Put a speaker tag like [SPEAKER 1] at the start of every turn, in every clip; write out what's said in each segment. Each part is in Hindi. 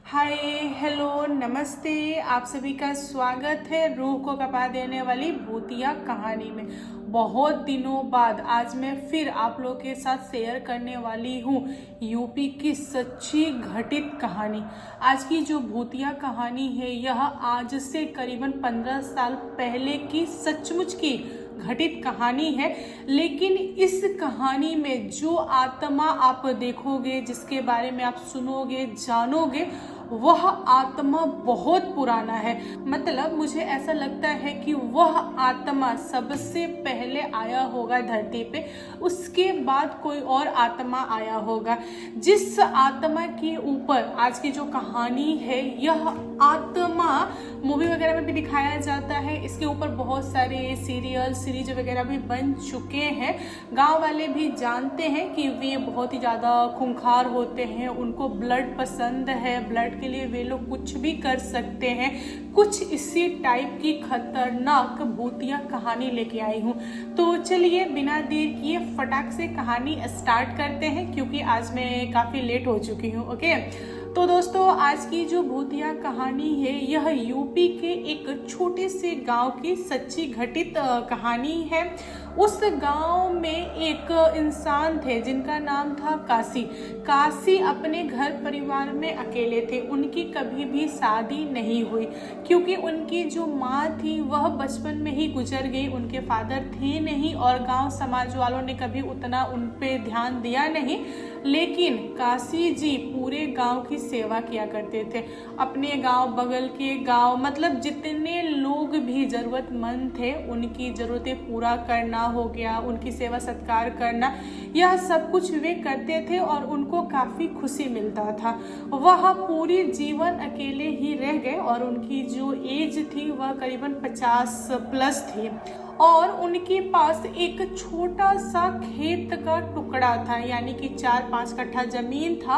[SPEAKER 1] हाय, हेलो, नमस्ते। आप सभी का स्वागत है रूह को कपा देने वाली भूतिया कहानी में। बहुत दिनों बाद आज मैं फिर आप लोग के साथ शेयर करने वाली हूँ यूपी की सच्ची घटित कहानी। आज की जो भूतिया कहानी है यह आज से करीबन 15 साल पहले की सचमुच की घटित कहानी है। लेकिन इस कहानी में जो आत्मा आप देखोगे, जिसके बारे में आप सुनोगे, जानोगे, वह आत्मा बहुत पुराना है। मतलब मुझे ऐसा लगता है कि वह आत्मा सबसे पहले आया होगा धरती पे, उसके बाद कोई और आत्मा आया होगा। जिस आत्मा के ऊपर आज की जो कहानी है, यह आत्मा मूवी वगैरह में भी दिखाया जाता है। इसके ऊपर बहुत सारे सीरियल सीरीज वगैरह भी बन चुके हैं। गांव वाले भी जानते हैं कि वे बहुत ही ज़्यादा खूंखार होते हैं, उनको ब्लड पसंद है, ब्लड के लिए वे लोग कुछ भी कर सकते हैं। कुछ इसी टाइप की खतरनाक भूतिया कहानी लेके आई हूँ। तो चलिए बिना देर किए फटाक से कहानी स्टार्ट करते हैं, क्योंकि आज मैं काफ़ी लेट हो चुकी हूँ। ओके, तो दोस्तों आज की जो भूतिया कहानी है यह यूपी के एक छोटे से गांव की सच्ची घटित कहानी है। उस गांव में एक इंसान थे जिनका नाम था काशी। काशी अपने घर परिवार में अकेले थे। उनकी कभी भी शादी नहीं हुई, क्योंकि उनकी जो माँ थी वह बचपन में ही गुजर गई। उनके फादर थे नहीं और गांव समाज वालों ने कभी उतना उन पे ध्यान दिया नहीं। लेकिन काशी जी पूरे गांव की सेवा किया करते थे। अपने गांव, बगल के गांव, मतलब जितने लोग भी जरूरतमंद थे उनकी ज़रूरतें पूरा करना हो गया, उनकी सेवा सत्कार करना, यह सब कुछ वे करते थे और उनको काफ़ी खुशी मिलता था। वह पूरी जीवन अकेले ही रह गए और उनकी जो एज थी वह करीबन 50 प्लस थी। और उनके पास एक छोटा सा खेत का टुकड़ा था, यानी कि 4-5 कट्ठा जमीन था।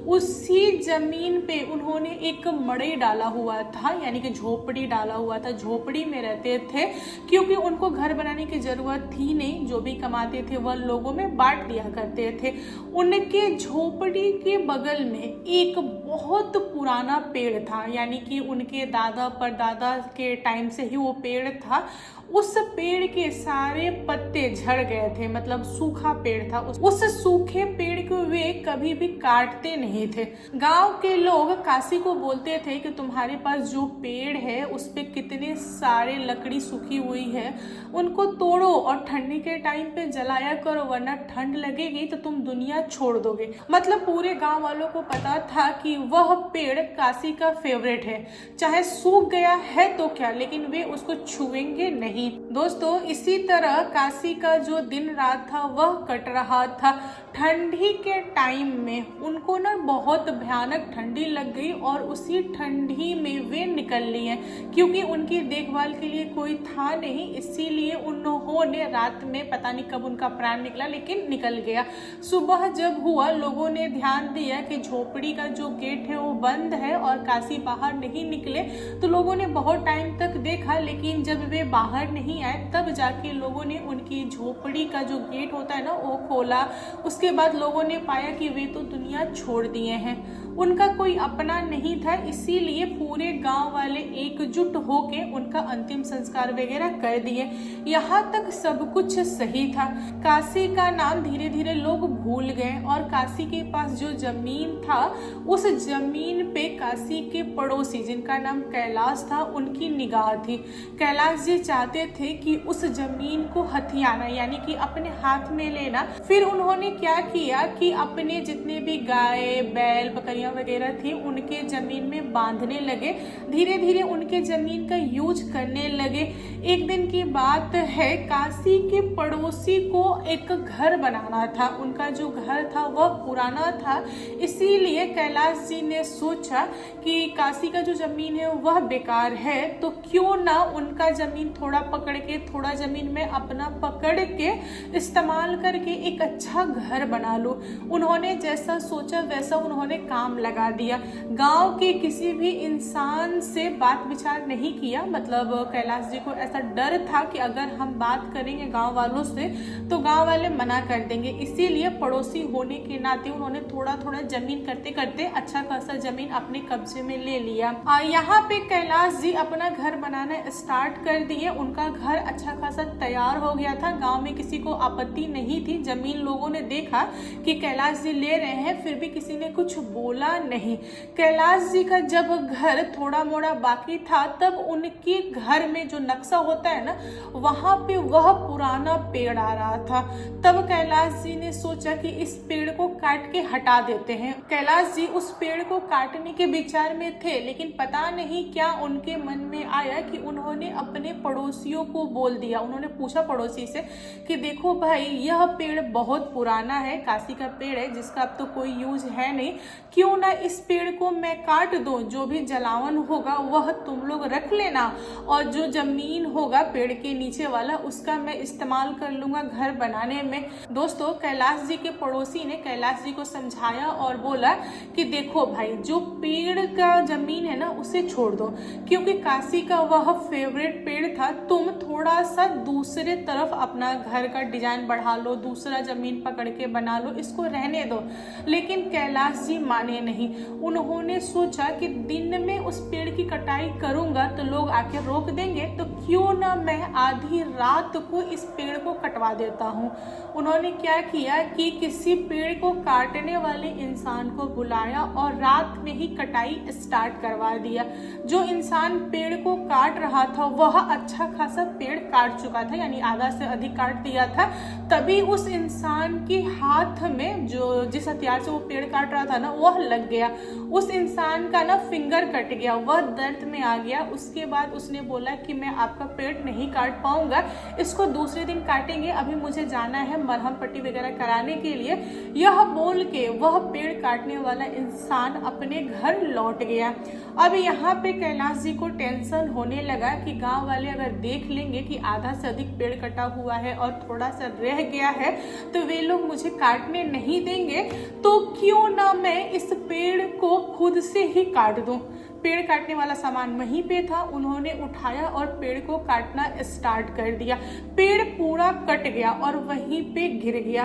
[SPEAKER 1] उसी जमीन पे उन्होंने एक मड़ई डाला हुआ था, यानी कि झोपड़ी डाला हुआ था। झोपड़ी में रहते थे, क्योंकि उनको घर बनाने की जरूरत थी नहीं। जो भी कमाते थे वह लोगों में बांट दिया करते थे। उनके झोपड़ी के बगल में एक बहुत पुराना पेड़ था, यानी कि उनके दादा परदादा के टाइम से ही वो पेड़ था। उस पेड़ के सारे पत्ते झड़ गए थे, मतलब सूखा पेड़ था। उस सूखे पेड़ को वे कभी भी काटते नहीं थे। गांव के लोग काशी को बोलते थे कि तुम्हारे पास जो पेड़ है उस पे कितने सारे लकड़ी सूखी हुई है, उनको तोड़ो और ठंडी के टाइम पे जलाया करो, वरना ठंड लगेगी तो तुम दुनिया छोड़ दोगे। मतलब पूरे गांव वालों को पता था कि वह पेड़ काशी का फेवरेट है। चाहे सूख गया है तो क्या, लेकिन वे उसको छुएंगे नहीं। दोस्तों इसी तरह काशी का जो दिन रात था वह कट रहा था। ठंडी के टाइम में उनको ना बहुत भयानक ठंडी लग गई और उसी ठंडी में वे निकल लिए, क्योंकि उनकी देखभाल के लिए कोई था नहीं। इसीलिए उन्होंने रात में, पता नहीं कब उनका प्राण निकला, लेकिन निकल गया। सुबह जब हुआ, लोगों ने ध्यान दिया कि झोपड़ी का जो गेट है वो बंद है और काशी बाहर नहीं निकले। तो लोगों ने बहुत टाइम तक देखा, लेकिन जब वे बाहर नहीं आए तब जाके लोगों ने उनकी झोपड़ी का जो गेट होता है ना वो खोला। उसके बाद लोगों ने पाया कि वे तो दुनिया छोड़ दिए हैं। उनका कोई अपना नहीं था, इसीलिए पूरे गांव वाले एकजुट होके उनका अंतिम संस्कार वगैरह कर दिए। यहाँ तक सब कुछ सही था। काशी का नाम धीरे धीरे लोग भूल गए और काशी के पास जो जमीन था उस जमीन पे काशी के पड़ोसी जिनका नाम कैलाश था उनकी निगाह थी। कैलाश जी चाहते थे कि उस जमीन को हथियाना, यानी कि अपने हाथ में लेना। फिर उन्होंने क्या किया कि अपने जितने भी गाय, बैल, बकरियां वगैरह थी उनके जमीन में बांधने लगे। धीरे धीरे उनके जमीन का यूज करने लगे। एक दिन की बात है, काशी के पड़ोसी को एक घर बनाना था। उनका जो घर था वह पुराना था, इसीलिए कैलाश जी ने सोचा कि काशी का जो जमीन है वह बेकार है, तो क्यों ना उनका जमीन थोड़ा पकड़ के, थोड़ा जमीन में अपना पकड़ के इस्तेमाल करके एक अच्छा घर घर बना लूं। उन्होंने जैसा सोचा वैसा उन्होंने काम लगा दिया। गांव के किसी भी इंसान से बात विचार नहीं किया। मतलब कैलाश जी को ऐसा डर था कि अगर हम बात करेंगे गांव वालों से तो गांव वाले मना कर देंगे, इसीलिए पड़ोसी होने के नाते उन्होंने थोड़ा थोड़ा जमीन करते करते अच्छा खासा जमीन अपने कब्जे में ले लिया। यहाँ पे कैलाश जी अपना घर बनाना स्टार्ट कर दिए। उनका घर अच्छा खासा तैयार हो गया था। गांव में किसी को आपत्ति नहीं थी। जमीन लोगों ने देखा कि कैलाश जी ले रहे हैं, फिर भी किसी ने कुछ बोला नहीं। कैलाश जी का जब घर थोड़ा मोड़ा बाकी था तब उनके घर में जो नक्शा होता है ना, वहां पे वह पुराना पेड़ आ रहा था। तब कैलाश जी ने सोचा कि इस पेड़ को काट के हटा देते हैं। कैलाश जी उस पेड़ को काटने के विचार में थे, लेकिन पता नहीं क्या उनके मन में आया कि उन्होंने अपने पड़ोसियों को बोल दिया। उन्होंने पूछा पड़ोसी से कि देखो भाई, यह पेड़ बहुत पुराना है, काशी का पेड़ है जिसका अब तो कोई यूज है नहीं, क्यों ना इस पेड़ को मैं काट दूं, जो भी जलावन होगा वह तुम लोग रख लेना और जो जमीन होगा पेड़ के नीचे वाला उसका मैं इस्तेमाल कर लूंगा घर बनाने में। दोस्तों, कैलाश जी के पड़ोसी ने कैलाश जी को समझाया और बोला कि देखो भाई, जो पेड़ का जमीन है ना उसे छोड़ दो, क्योंकि काशी का वह फेवरेट पेड़ था। तुम थोड़ा सा दूसरे तरफ अपना घर का डिजाइन बढ़ा लो, दूसरा जमीन पकड़ के बना लो, इसको रहने दो। लेकिन कैलाश जी माने नहीं। उन्होंने सोचा कि दिन में उस पेड़ की कटाई करूंगा तो लोग आके रोक देंगे, तो क्यों ना मैं आधी रात को इस पेड़ को कटवा देता हूँ। उन्होंने क्या किया कि किसी पेड़ को काटने वाले इंसान को बुलाया और रात में ही कटाई स्टार्ट करवा दिया। जो इंसान पेड़ को काट रहा था वह अच्छा खासा पेड़ काट चुका था, यानी आधा से अधिक काट दिया था। तभी उस इंसान के हाथ में जो जिस हथियार से वो पेड़ काट रहा था ना, वह लग गया। उस इंसान का ना फिंगर कट गया, वह दर्द में आ गया। उसके बाद उसने बोला कि मैं आपका पेड़ नहीं काट पाऊंगा, इसको दूसरे दिन काटेंगे, अभी मुझे जाना है मरहम पट्टी वगैरह कराने के लिए। यह बोल के वह पेड़ काटने वाला इंसान अपने घर लौट गया। अब यहाँ पे कैलाश जी को टेंशन होने लगा कि गांव वाले अगर देख लेंगे कि आधा से अधिक पेड़ कटा हुआ है और थोड़ा सा रह गया है तो वे लोग मुझे काटने नहीं देंगे, तो क्यों ना मैं इस पेड़ को खुद से ही काट दूं। पेड़ काटने वाला सामान वहीं पे था, उन्होंने उठाया और पेड़ को काटना स्टार्ट कर दिया। पेड़ पूरा कट गया और वहीं पे गिर गया।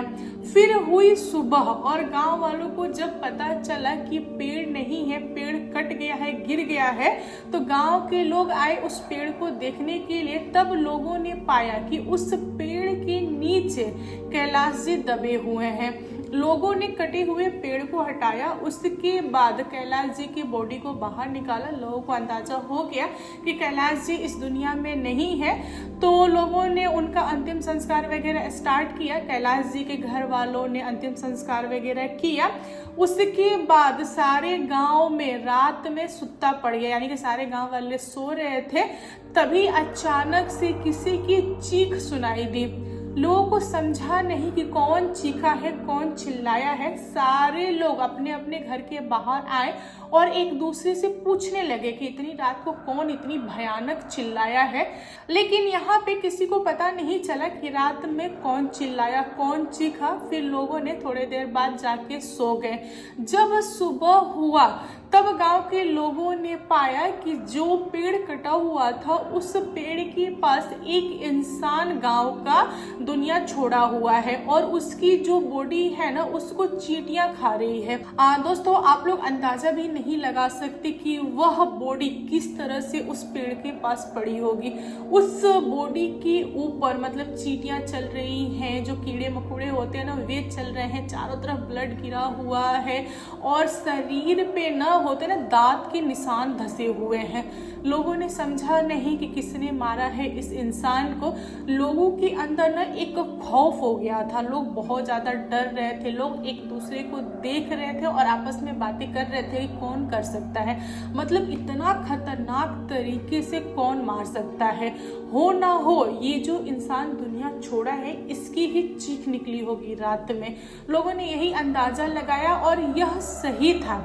[SPEAKER 1] फिर हुई सुबह और गांव वालों को जब पता चला कि पेड़ नहीं है, पेड़ कट गया है, गिर गया है, तो गांव के लोग आए उस पेड़ को देखने के लिए। तब लोगों ने पाया कि उस पेड़ के नीचे कैलाश जी दबे हुए हैं। लोगों ने कटे हुए पेड़ को हटाया, उसके बाद कैलाश जी की बॉडी को बाहर निकाला। लोगों को अंदाजा हो गया कि कैलाश जी इस दुनिया में नहीं है, तो लोगों ने उनका अंतिम संस्कार वगैरह स्टार्ट किया। कैलाश जी के घर वालों ने अंतिम संस्कार वगैरह किया। उसके बाद सारे गांव में रात में सुत्ता पड़ गया, यानी कि सारे गांव वाले सो रहे थे, तभी अचानक से किसी की चीख सुनाई दी। लोगों को समझा नहीं कि कौन चीखा है, कौन चिल्लाया है। सारे लोग अपने अपने घर के बाहर आए और एक दूसरे से पूछने लगे कि इतनी रात को कौन इतनी भयानक चिल्लाया है। लेकिन यहाँ पे किसी को पता नहीं चला कि रात में कौन चिल्लाया, कौन चीखा। फिर लोगों ने थोड़ी देर बाद जाके सो गए। जब सुबह हुआ तब गांव के लोगों ने पाया कि जो पेड़ कटा हुआ था उस पेड़ के पास एक इंसान गांव का दुनिया छोड़ा हुआ है और उसकी जो बॉडी है ना उसको चींटियां खा रही है। दोस्तों, आप लोग अंदाजा भी नहीं लगा सकते कि वह बॉडी किस तरह से उस पेड़ के पास पड़ी होगी। उस बॉडी के ऊपर मतलब चींटियां चल रही हैं, जो कीड़े मकोड़े होते हैं ना वे चल रहे हैं, चारों तरफ ब्लड गिरा हुआ है और शरीर पे ना होते ना दांत के निशान धसे हुए हैं। लोगों ने समझा नहीं कि किसने मारा है इस इंसान को। लोगों के अंदर ना एक खौफ हो गया था, लोग बहुत ज्यादा डर रहे थे। लोग एक दूसरे को देख रहे थे और आपस में बातें कर रहे थे कि कौन कर सकता है, मतलब इतना खतरनाक तरीके से कौन मार सकता है। हो ना हो ये जो इंसान दुनिया छोड़ा है इसकी ही चीख निकली होगी रात में। लोगों ने यही अंदाजा लगाया और यह सही था।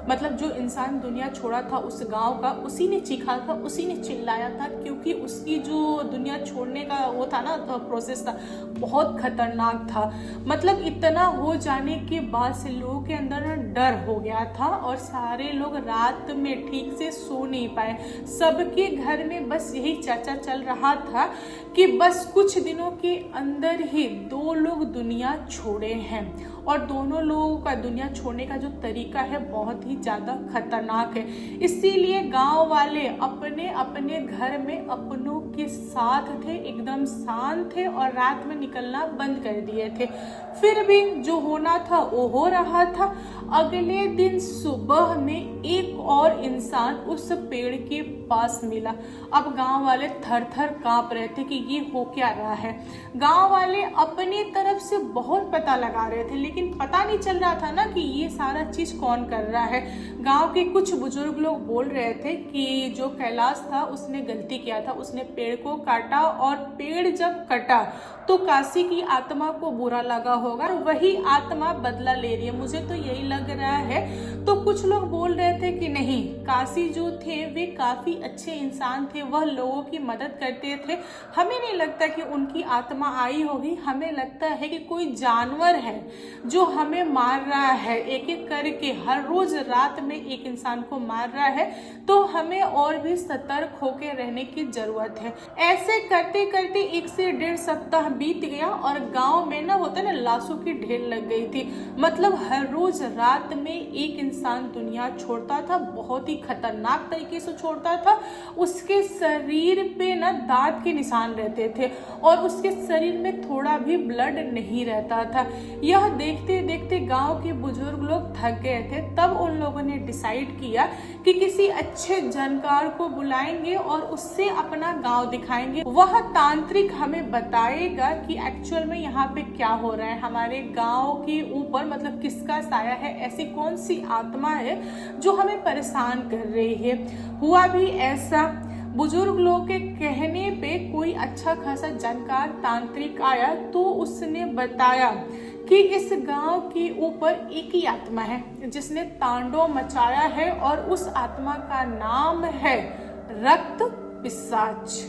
[SPEAKER 1] मतलब जो इंसान दुनिया छोड़ा था उस गांव का, उसी ने चीखा था, उसी ने चिल्लाया था, क्योंकि उसकी जो दुनिया छोड़ने का वो था ना प्रोसेस था, बहुत खतरनाक था। मतलब इतना हो जाने के बाद से लोगों के अंदर डर हो गया था और सारे लोग रात में ठीक से सो नहीं पाए। सबके घर में बस यही चर्चा चल रहा था कि बस कुछ दिनों के अंदर ही 2 लोग दुनिया छोड़े हैं, और दोनों लोगों का दुनिया छोड़ने का जो तरीका है बहुत ही ज़्यादा खतरनाक है। इसीलिए गांव वाले अपने अपने घर में अपनों के साथ थे, एकदम शांत थे और रात में निकलना बंद कर दिए थे। फिर भी जो होना था वो हो रहा था। अगले दिन सुबह में एक और इंसान उस पेड़ के पास मिला। अब गांव वाले थर थर कांप रहे थे कि ये हो क्या रहा है। गांव वाले अपनी तरफ से बहुत पता लगा रहे थे, लेकिन पता नहीं चल रहा था ना कि ये सारा चीज कौन कर रहा है। गांव के कुछ बुजुर्ग लोग बोल रहे थे कि जो कैलाश था उसने गलती किया था, उसने पेड़ को काटा, और पेड़ जब कटा तो काशी की आत्मा को बुरा लगा होगा, वही आत्मा बदला ले रही है, मुझे तो यही लग रहा है। तो कुछ लोग बोल रहे थे कि नहीं, काशी जो थे वे काफी अच्छे इंसान थे, वह लोगों की मदद करते थे, हमें नहीं लगता कि उनकी आत्मा आई होगी, हमें लगता है कि कोई जानवर है जो हमें मार रहा है, एक एक करके हर रोज रात में एक इंसान को मार रहा है, तो हमें और भी सतर्क होकर रहने की जरूरत है। ऐसे करते करते 1 से 1.5 सप्ताह बीत गया और गांव में ना होता ना लाशों की ढेर लग गई थी। मतलब हर रोज रात में एक इंसान दुनिया छोड़ता था, बहुत ही खतरनाक तरीके से छोड़ता था। उसके शरीर पे ना दांत के निशान रहते थे और उसके शरीर में थोड़ा भी ब्लड नहीं रहता था। यह देखते देखते गांव के बुजुर्ग लोग थक गए थे। तब उन लोगों ने डिसाइड किया कि किसी अच्छे जानकार को बुलाएंगे और उससे अपना गांव दिखाएंगे। वह तांत्रिक हमें बताएगा कि एक्चुअल में यहाँ पे क्या हो रहा है, हमारे गांव के ऊपर मतलब किसका साया है, ऐसी कौन सी आत्मा है जो हमें परेशान कर रही है। हुआ भी ऐसा, बुजुर्ग लोग के कहने पे कोई अच्छा खासा जानकार तांत्रिक आया तो उसने बताया कि इस गांव के ऊपर एक ही आत्मा है जिसने तांडव मचाया है, और उस आत्मा का नाम है रक्त पिशाच।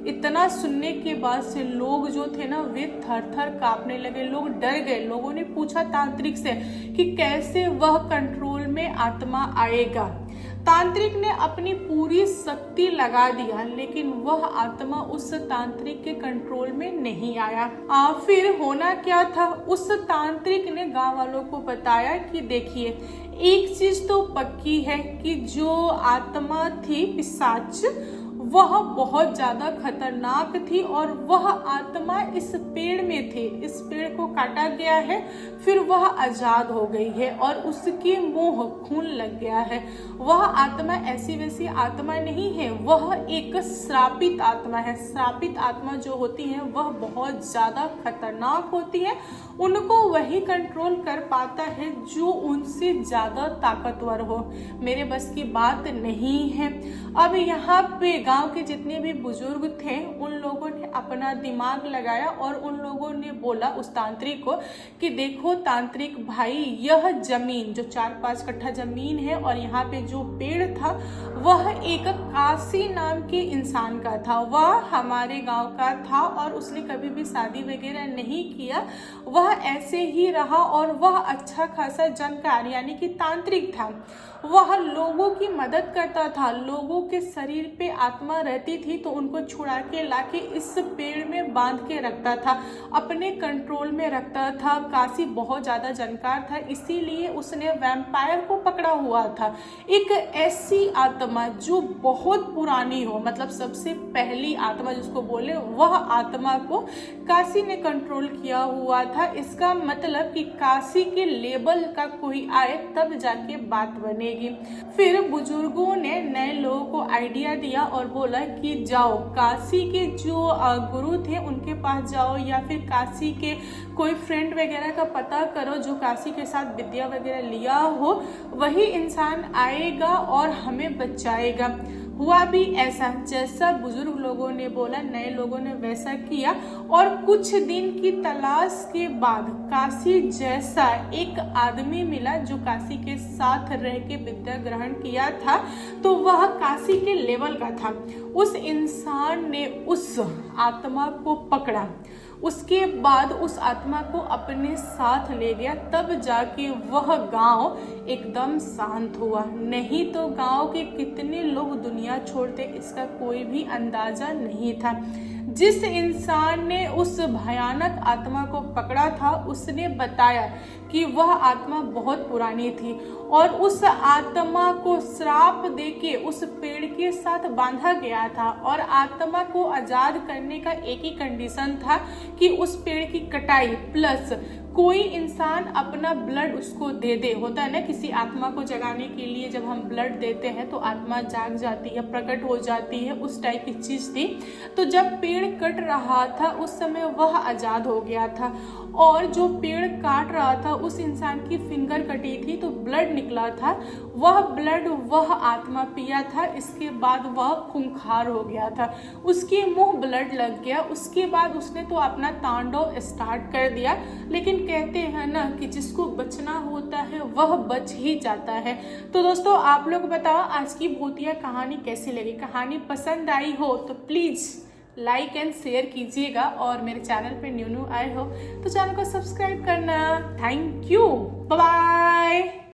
[SPEAKER 1] इतना सुनने के बाद से लोग जो थे ना वे थर थर कांपने लगे, लोग डर गए। लोगों ने पूछा तांत्रिक से कि कैसे वह कंट्रोल में आत्मा आएगा। तांत्रिक ने अपनी पूरी शक्ति लगा दिया, लेकिन वह आत्मा उस तांत्रिक के कंट्रोल में नहीं आया। फिर होना क्या था, उस तांत्रिक ने गांव वालों को बताया कि देखिए, एक चीज तो पक्की है कि जो आत्मा थी पिशाच, वह बहुत ज्यादा खतरनाक थी और वह आत्मा इस पेड़ में थी। इस पेड़ को काटा गया है, फिर वह आजाद हो गई है और उसके मुंह खून लग गया है। वह आत्मा ऐसी वैसी आत्मा नहीं है, वह एक श्रापित आत्मा है। श्रापित आत्मा जो होती है वह बहुत ज्यादा खतरनाक होती है। उनको वही कंट्रोल कर पाता है जो उनसे ज्यादा ताकतवर हो। मेरे बस की बात नहीं है। अब यहाँ पे गांव के जितने भी बुजुर्ग थे उन लोगों ने अपना दिमाग लगाया और उन लोगों ने बोला उस तांत्रिक को कि देखो तांत्रिक भाई, यह जमीन जो 4-5 कट्ठा जमीन है और यहाँ पे जो पेड़ था वह एक काशी नाम के इंसान का था। वह हमारे गांव का था और उसने कभी भी शादी वगैरह नहीं किया, वह ऐसे ही रहा और वह अच्छा खासा जानकार यानी कि तांत्रिक था। वह लोगों की मदद करता था, लोगों के शरीर पे आत्मा रहती थी तो उनको छुड़ा के लाके इस पेड़ में बांध के रखता था, अपने कंट्रोल में रखता था। काशी बहुत ज्यादा जानकार था, इसीलिए उसने वैम्पायर को पकड़ा हुआ था। एक ऐसी आत्मा जो बहुत पुरानी हो, मतलब सबसे पहली आत्मा जिसको बोले, वह आत्मा को काशी ने कंट्रोल किया हुआ था। इसका मतलब कि काशी के लेवल का कोई आए तब जाके बात बनेगी। फिर बुजुर्गों ने नए लोगों को आइडिया दिया और बोला कि जाओ काशी के जो गुरु थे उनके पास जाओ, या फिर काशी के कोई फ्रेंड वगैरह का पता करो जो काशी के साथ विद्या वगैरह लिया हो, वही इंसान आएगा और हमें बचाएगा। हुआ भी ऐसा जैसा बुजुर्ग लोगों ने बोला, नए लोगों ने वैसा किया और कुछ दिन की तलाश के बाद काशी जैसा एक आदमी मिला जो काशी के साथ रह के विद्या ग्रहण किया था, तो वह काशी के लेवल का था। उस इंसान ने उस आत्मा को पकड़ा, उसके बाद उस आत्मा को अपने साथ ले गया, तब जाके वह गांव एकदम शांत हुआ। नहीं तो गांव के कितने लोग दुनिया छोड़ते इसका कोई भी अंदाजा नहीं था। जिस इंसान ने उस भयानक आत्मा को पकड़ा था उसने बताया कि वह आत्मा बहुत पुरानी थी और उस आत्मा को श्राप देके उस पेड़ के साथ बांधा गया था और आत्मा को आजाद करने का एक ही कंडीशन था कि उस पेड़ की कटाई प्लस कोई इंसान अपना ब्लड उसको दे दे। होता है ना, किसी आत्मा को जगाने के लिए जब हम ब्लड देते हैं तो आत्मा जाग जाती है, प्रकट हो जाती है, उस टाइप की चीज थी। तो जब पेड़ कट रहा था उस समय वह आजाद हो गया था और जो पेड़ काट रहा था उस इंसान की फिंगर कटी थी तो ब्लड निकला था। वह ब्लड वह आत्मा पिया था, इसके बाद वह खूंखार हो गया था, उसके मुंह ब्लड लग गया। उसके बाद उसने तो अपना तांडव स्टार्ट कर दिया। लेकिन कहते हैं ना कि जिसको बचना होता है वह बच ही जाता है। तो दोस्तों आप लोग बताओ आज की भूतिया कहानी कैसी लगी। कहानी पसंद आई हो तो प्लीज लाइक एंड शेयर कीजिएगा और मेरे चैनल पे न्यू आए हो तो चैनल को सब्सक्राइब करना। Thank you, bye bye.